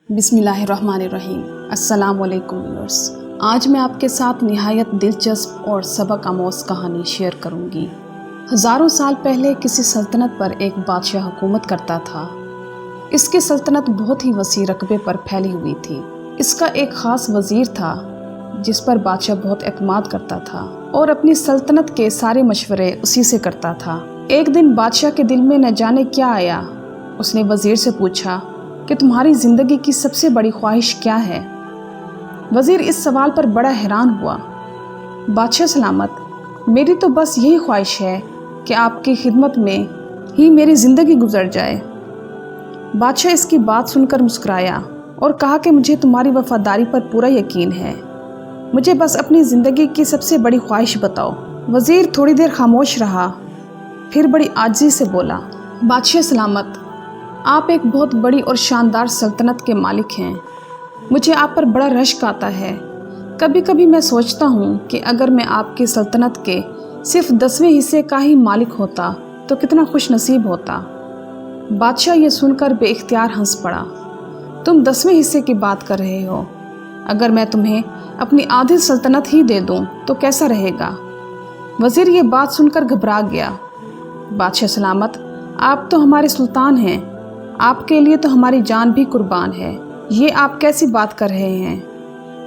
बिस्मिल्लाहिर्रहमानिर्रहीम। अस्सलाम वालेकुम व्यूअर्स। आज मैं आपके साथ निहायत दिलचस्प और सबक आमोज़ कहानी शेयर करूंगी। हज़ारों साल पहले किसी सल्तनत पर एक बादशाह हुकूमत करता था। इसकी सल्तनत बहुत ही वसी रकबे पर फैली हुई थी। इसका एक ख़ास वज़ीर था जिस पर बादशाह बहुत एतमाद करता था और अपनी सल्तनत के सारे मशवरे उसी से करता था। एक दिन बादशाह के दिल में न जाने क्या आया। उसने वज़ीर से पूछा कि तुम्हारी ज़िंदगी की सबसे बड़ी ख्वाहिश क्या है। वज़ीर इस सवाल पर बड़ा हैरान हुआ। बादशाह सलामत, मेरी तो बस यही ख्वाहिश है कि आपकी खिदमत में ही मेरी ज़िंदगी गुजर जाए। बादशाह इसकी बात सुनकर मुस्कुराया और कहा कि मुझे तुम्हारी वफादारी पर पूरा यकीन है, मुझे बस अपनी ज़िंदगी की सबसे बड़ी ख्वाहिश बताओ। वज़ीर थोड़ी देर खामोश रहा, फिर बड़ी आजिज़ी से बोला, बादशाह सलामत, आप एक बहुत बड़ी और शानदार सल्तनत के मालिक हैं। मुझे आप पर बड़ा रश्क आता है। कभी कभी मैं सोचता हूँ कि अगर मैं आपकी सल्तनत के सिर्फ 10वें हिस्से का ही मालिक होता तो कितना खुश नसीब होता। बादशाह ये सुनकर बेइख्तियार हंस पड़ा। तुम 10वें हिस्से की बात कर रहे हो? अगर मैं तुम्हें अपनी आधी सल्तनत ही दे दूँ तो कैसा रहेगा? वज़ीर ये बात सुनकर घबरा गया। बादशाह सलामत, आप तो हमारे सुल्तान हैं, आपके लिए तो हमारी जान भी कुर्बान है। ये आप कैसी बात कर रहे हैं?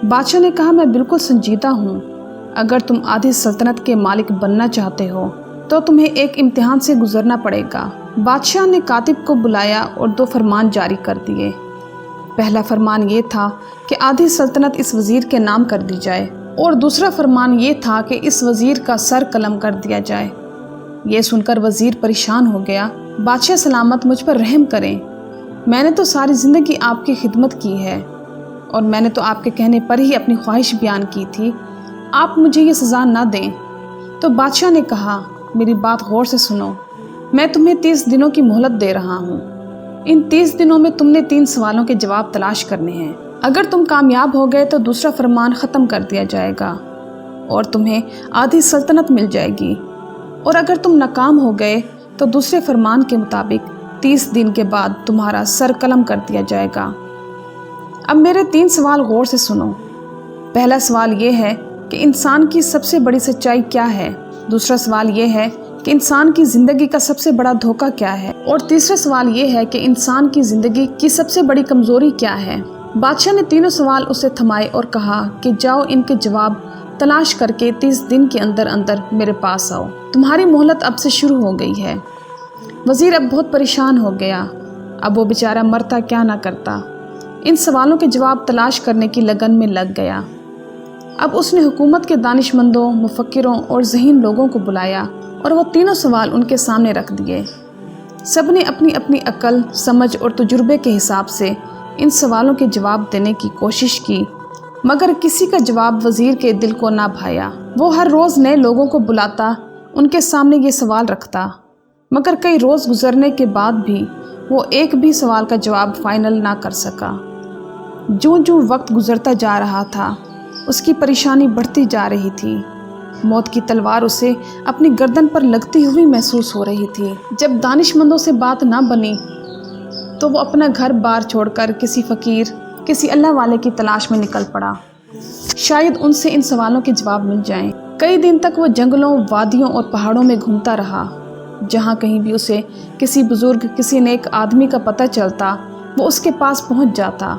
बादशाह ने कहा, मैं बिल्कुल संजीदा हूँ। अगर तुम आधी सल्तनत के मालिक बनना चाहते हो तो तुम्हें एक इम्तिहान से गुजरना पड़ेगा। बादशाह ने कातिब को बुलाया और 2 फरमान जारी कर दिए। पहला फरमान ये था कि आधी सल्तनत इस वज़ीर के नाम कर दी जाए और दूसरा फरमान ये था कि इस वज़ीर का सर कलम कर दिया जाए। ये सुनकर वज़ीर परेशान हो गया। बादशाह सलामत, मुझ पर रहम करें। मैंने तो सारी ज़िंदगी आपकी खिदमत की है और मैंने तो आपके कहने पर ही अपनी ख्वाहिश बयान की थी। आप मुझे ये सज़ा ना दें। तो बादशाह ने कहा, मेरी बात गौर से सुनो। मैं तुम्हें 30 दिनों की मोहलत दे रहा हूँ। इन 30 दिनों में तुमने 3 सवालों के जवाब तलाश करने हैं। अगर तुम कामयाब हो गए तो दूसरा फरमान ख़त्म कर दिया जाएगा और तुम्हें आधी सल्तनत मिल जाएगी, और अगर तुम नाकाम हो गए तो दूसरे फरमान के मुताबिक 30 दिन के बाद तुम्हारा सर कलम कर दिया जाएगा। अब मेरे 3 सवाल गौर से सुनो। पहला सवाल ये है कि इंसान की सबसे बड़ी सच्चाई क्या है। दूसरा सवाल ये है कि इंसान की ज़िंदगी का सबसे बड़ा धोखा क्या है, और तीसरा सवाल ये है कि इंसान की ज़िंदगी की सबसे बड़ी कमज़ोरी क्या है। बादशाह ने तीनों सवाल उसे थमाए और कहा कि जाओ, इनके जवाब तलाश करके 30 दिन के अंदर अंदर मेरे पास आओ। तुम्हारी मोहलत अब से शुरू हो गई है। वज़ीर अब बहुत परेशान हो गया। अब वो बेचारा मरता क्या ना करता। इन सवालों के जवाब तलाश करने की लगन में लग गया। अब उसने हुकूमत के दानिशमंदों, मुफक्किरों और ज़हीन लोगों को बुलाया और वो तीनों सवाल उनके सामने रख दिए। सब ने अपनी अपनी अक्ल, समझ और तजुर्बे के हिसाब से इन सवालों के जवाब देने की कोशिश की, मगर किसी का जवाब वज़ीर के दिल को ना भाया। वो हर रोज़ नए लोगों को बुलाता, उनके सामने ये सवाल रखता, मगर कई रोज़ गुजरने के बाद भी वो एक भी सवाल का जवाब फाइनल ना कर सका। जूं जूं वक्त गुजरता जा रहा था, उसकी परेशानी बढ़ती जा रही थी। मौत की तलवार उसे अपनी गर्दन पर लगती हुई महसूस हो रही थी। जब दानिशमंदों से बात ना बनी तो वो अपना घर बार छोड़कर किसी फ़कीर, किसी अल्लाह वाले की तलाश में निकल पड़ा। शायद उनसे इन सवालों के जवाब मिल जाएं। कई दिन तक वो जंगलों, वादियों और पहाड़ों में घूमता रहा। जहाँ कहीं भी उसे किसी बुज़ुर्ग, किसी नेक आदमी का पता चलता, वो उसके पास पहुँच जाता,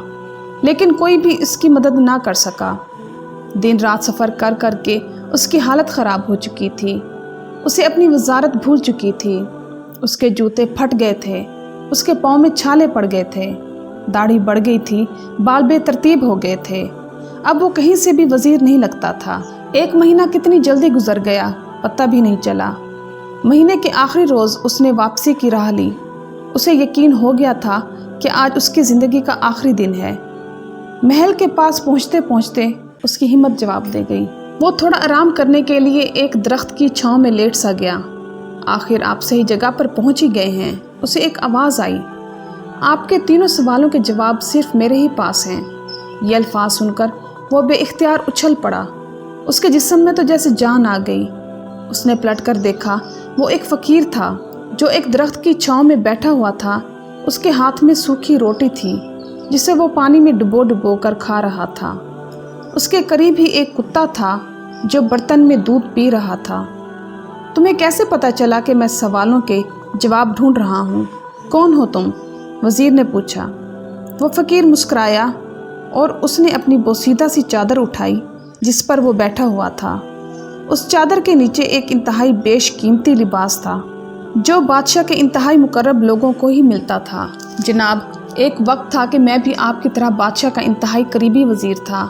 लेकिन कोई भी इसकी मदद ना कर सका। दिन रात सफ़र कर कर के उसकी हालत ख़राब हो चुकी थी। उसे अपनी वजारत भूल चुकी थी। उसके जूते फट गए थे, उसके पाँव में छाले पड़ गए थे, दाढ़ी बढ़ गई थी, बाल बेतरतीब हो गए थे। अब वो कहीं से भी वज़ीर नहीं लगता था। 1 महीना कितनी जल्दी गुजर गया, पता भी नहीं चला। महीने के आखिरी रोज़ उसने वापसी की राह ली। उसे यकीन हो गया था कि आज उसकी ज़िंदगी का आखिरी दिन है। महल के पास पहुँचते पहुँचते उसकी हिम्मत जवाब दे गई। वो थोड़ा आराम करने के लिए एक दरख्त की छांव में लेट सा गया। आखिर आप सही जगह पर पहुँच ही गए हैं। उसे एक आवाज़ आई, आपके तीनों सवालों के जवाब सिर्फ मेरे ही पास हैं। ये अल्फाज सुनकर वो बेइख्तियार उछल पड़ा। उसके जिस्म में तो जैसे जान आ गई। उसने पलट कर देखा, वो एक फ़कीर था जो एक दरख्त की छांव में बैठा हुआ था। उसके हाथ में सूखी रोटी थी। जिसे वो पानी में डुबो डुबो कर खा रहा था। उसके करीब ही एक कुत्ता था जो बर्तन में दूध पी रहा था। तुम्हें कैसे पता चला कि मैं सवालों के जवाब ढूंढ रहा हूँ? कौन हो तुम? वज़ीर ने पूछा। वो फ़कीर मुस्कुराया और उसने अपनी बोसीदा सी चादर उठाई जिस पर वो बैठा हुआ था। उस चादर के नीचे एक इंतहाई बेशकीमती लिबास था जो बादशाह के इंतहाई मुकर्रब लोगों को ही मिलता था। जनाब, एक वक्त था कि मैं भी आपकी तरह बादशाह का इंतहाई करीबी वज़ीर था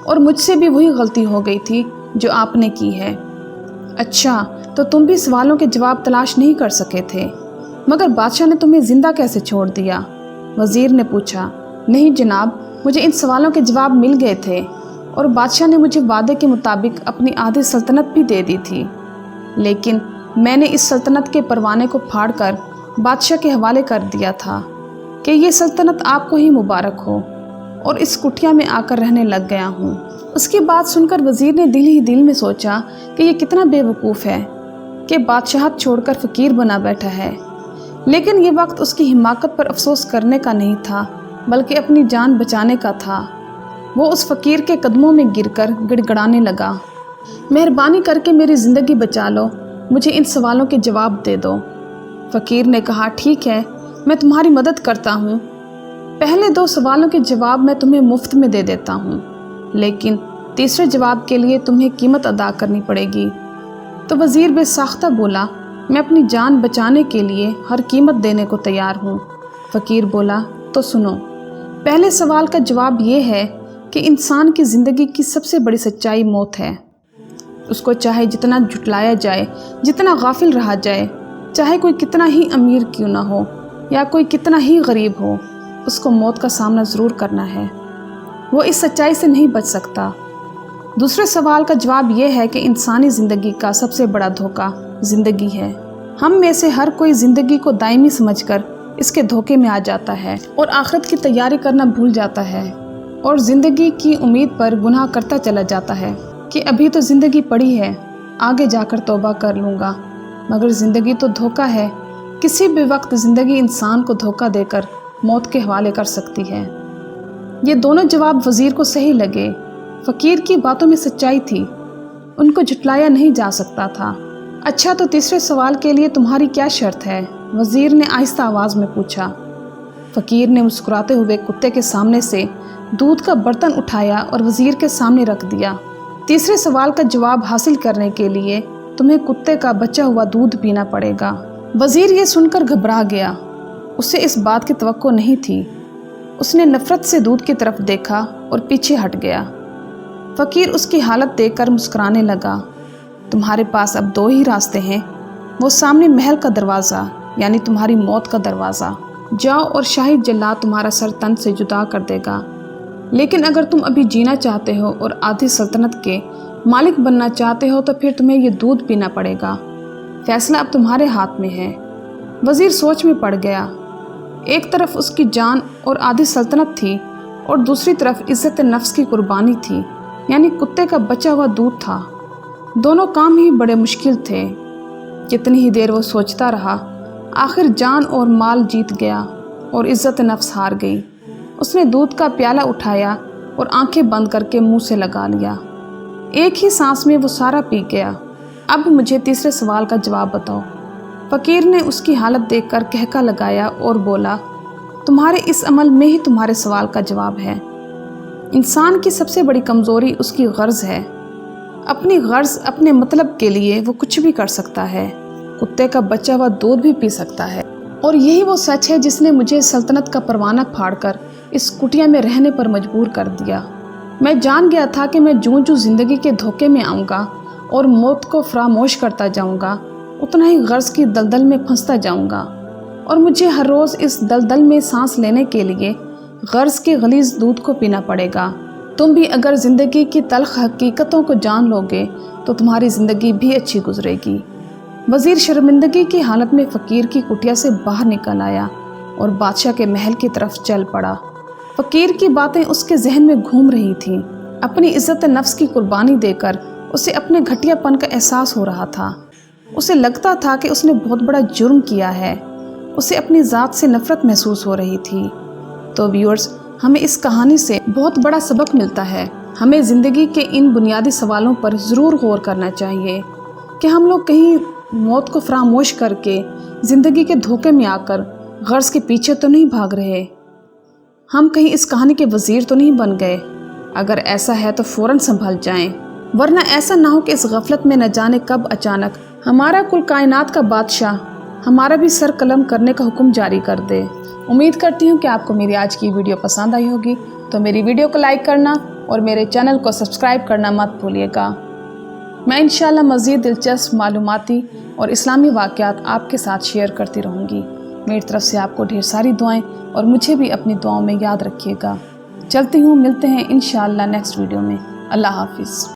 और मुझसे भी वही गलती हो गई थी जो आपने की है। अच्छा, तो तुम भी सवालों के जवाब तलाश नहीं कर सके थे, मगर बादशाह ने तुम्हें ज़िंदा कैसे छोड़ दिया? वज़ीर ने पूछा। नहीं जनाब, मुझे इन सवालों के जवाब मिल गए थे और बादशाह ने मुझे वादे के मुताबिक अपनी आधी सल्तनत भी दे दी थी, लेकिन मैंने इस सल्तनत के परवाने को फाड़कर बादशाह के हवाले कर दिया था कि ये सल्तनत आपको ही मुबारक हो, और इस कुटिया में आकर रहने लग गया हूँ। उसकी बात सुनकर वज़ीर ने दिल ही दिल में सोचा कि ये कितना बेवकूफ़ है कि बादशाहत छोड़कर फ़कीर बना बैठा है। लेकिन ये वक्त उसकी हिमाकत पर अफसोस करने का नहीं था, बल्कि अपनी जान बचाने का था। वो उस फ़कीर के कदमों में गिरकर गिड़गड़ाने लगा। मेहरबानी करके मेरी ज़िंदगी बचा लो, मुझे इन सवालों के जवाब दे दो। फ़कीर ने कहा, ठीक है, मैं तुम्हारी मदद करता हूँ। पहले 2 सवालों के जवाब मैं तुम्हें मुफ्त में दे देता हूँ, लेकिन तीसरे जवाब के लिए तुम्हें कीमत अदा करनी पड़ेगी। तो वज़ीर बेसाख्ता बोला, मैं अपनी जान बचाने के लिए हर कीमत देने को तैयार हूँ। फ़कीर बोला, तो सुनो। पहले सवाल का जवाब ये है कि इंसान की ज़िंदगी की सबसे बड़ी सच्चाई मौत है। उसको चाहे जितना झुटलाया जाए, जितना गाफिल रहा जाए, चाहे कोई कितना ही अमीर क्यों ना हो या कोई कितना ही गरीब हो, उसको मौत का सामना ज़रूर करना है। वो इस सच्चाई से नहीं बच सकता। दूसरे सवाल का जवाब ये है कि इंसानी ज़िंदगी का सबसे बड़ा धोखा ज़िंदगी है। हम में से हर कोई ज़िंदगी को दायमी समझकर इसके धोखे में आ जाता है और आखिरत की तैयारी करना भूल जाता है और ज़िंदगी की उम्मीद पर गुनाह करता चला जाता है कि अभी तो ज़िंदगी पड़ी है, आगे जाकर तौबा कर लूँगा। मगर ज़िंदगी तो धोखा है। किसी भी वक्त ज़िंदगी इंसान को धोखा देकर मौत के हवाले कर सकती है। ये दोनों जवाब वज़ीर को सही लगे। फ़कीर की बातों में सच्चाई थी, उनको झुटलाया नहीं जा सकता था। अच्छा, तो तीसरे सवाल के लिए तुम्हारी क्या शर्त है? वज़ीर ने आहिस्ता आवाज़ में पूछा। फ़कीर ने मुस्कुराते हुए कुत्ते के सामने से दूध का बर्तन उठाया और वज़ीर के सामने रख दिया। तीसरे सवाल का जवाब हासिल करने के लिए तुम्हें कुत्ते का बचा हुआ दूध पीना पड़ेगा। वज़ीर ये सुनकर घबरा गया। उसे इस बात की तवक्को नहीं थी। उसने नफ़रत से दूध की तरफ देखा और पीछे हट गया। फ़कीर उसकी हालत देखकर मुस्कुराने लगा। तुम्हारे पास अब 2 ही रास्ते हैं, वो सामने महल का दरवाज़ा यानी तुम्हारी मौत का दरवाज़ा। जाओ और शाही जल्लाद तुम्हारा सर तन से जुदा कर देगा। लेकिन अगर तुम अभी जीना चाहते हो और आधी सल्तनत के मालिक बनना चाहते हो तो फिर तुम्हें ये दूध पीना पड़ेगा। फैसला अब तुम्हारे हाथ में है। वज़ीर सोच में पड़ गया। एक तरफ उसकी जान और आधी सल्तनत थी और दूसरी तरफ इज़्ज़त नफ्स की कुर्बानी थी, यानी कुत्ते का बचा हुआ दूध था। दोनों काम ही बड़े मुश्किल थे। कितनी ही देर वो सोचता रहा, आखिर जान और माल जीत गया और इज़्ज़त नफ्स हार गई। उसने दूध का प्याला उठाया और आंखें बंद करके मुंह से लगा लिया। एक ही सांस में वो सारा पी गया। अब मुझे तीसरे सवाल का जवाब बताओ। फ़कीर ने उसकी हालत देखकर कहका लगाया और बोला, तुम्हारे इस अमल में ही तुम्हारे सवाल का जवाब है। इंसान की सबसे बड़ी कमज़ोरी उसकी गर्ज़ है। अपनी गर्ज़, अपने मतलब के लिए वो कुछ भी कर सकता है। कुत्ते का बचा हुआ दूध भी पी सकता है। और यही वो सच है जिसने मुझे सल्तनत का परवाना फाड़कर इस कुटिया में रहने पर मजबूर कर दिया। मैं जान गया था कि मैं जूं जूं ज़िंदगी के धोखे में आऊँगा और मौत को फरामोश करता जाऊँगा, उतना ही गर्ज़ की दलदल में फंसता जाऊँगा और मुझे हर रोज़ इस दलदल में सांस लेने के लिए गर्ज़ के गलीज़ दूध को पीना पड़ेगा। तुम भी अगर ज़िंदगी की तल्ख़ हकीकतों को जान लोगे तो तुम्हारी ज़िंदगी भी अच्छी गुजरेगी। वज़ीर शर्मिंदगी की हालत में फ़कीर की कुटिया से बाहर निकल आया और बादशाह के महल की तरफ चल पड़ा। फ़कीर की बातें उसके जहन में घूम रही थीं। अपनी इज़्ज़त नफ्स की कुर्बानी देकर उसे अपने घटियापन का एहसास हो रहा था। उसे लगता था कि उसने बहुत बड़ा जुर्म किया है। उसे अपनी ज़ात से नफ़रत महसूस हो रही थी। तो व्यूअर्स, ہمیں اس کہانی سے بہت بڑا سبق ملتا ہے۔ ہمیں زندگی کے ان بنیادی سوالوں پر ضرور غور کرنا چاہیے کہ ہم لوگ کہیں موت کو فراموش کر کے زندگی کے دھوکے میں آ کر غرض کے پیچھے تو نہیں بھاگ رہے، ہم کہیں اس کہانی کے وزیر تو نہیں بن گئے۔ اگر ایسا ہے تو فوراً سنبھل جائیں، ورنہ ایسا نہ ہو کہ اس غفلت میں نہ جانے کب اچانک ہمارا کل کائنات کا بادشاہ ہمارا بھی سر قلم کرنے کا حکم جاری کر دے۔ امید کرتی ہوں کہ آپ کو میری آج کی ویڈیو پسند آئی ہوگی، تو میری ویڈیو کو لائک کرنا اور میرے چینل کو سبسکرائب کرنا مت بھولیے گا۔ میں انشاءاللہ مزید دلچسپ معلوماتی اور اسلامی واقعات آپ کے ساتھ شیئر کرتی رہوں گی۔ میری طرف سے آپ کو ڈھیر ساری دعائیں اور مجھے بھی اپنی دعاؤں میں یاد رکھیے گا۔ چلتی ہوں، ملتے ہیں انشاءاللہ نیکسٹ ویڈیو میں۔ اللہ حافظ۔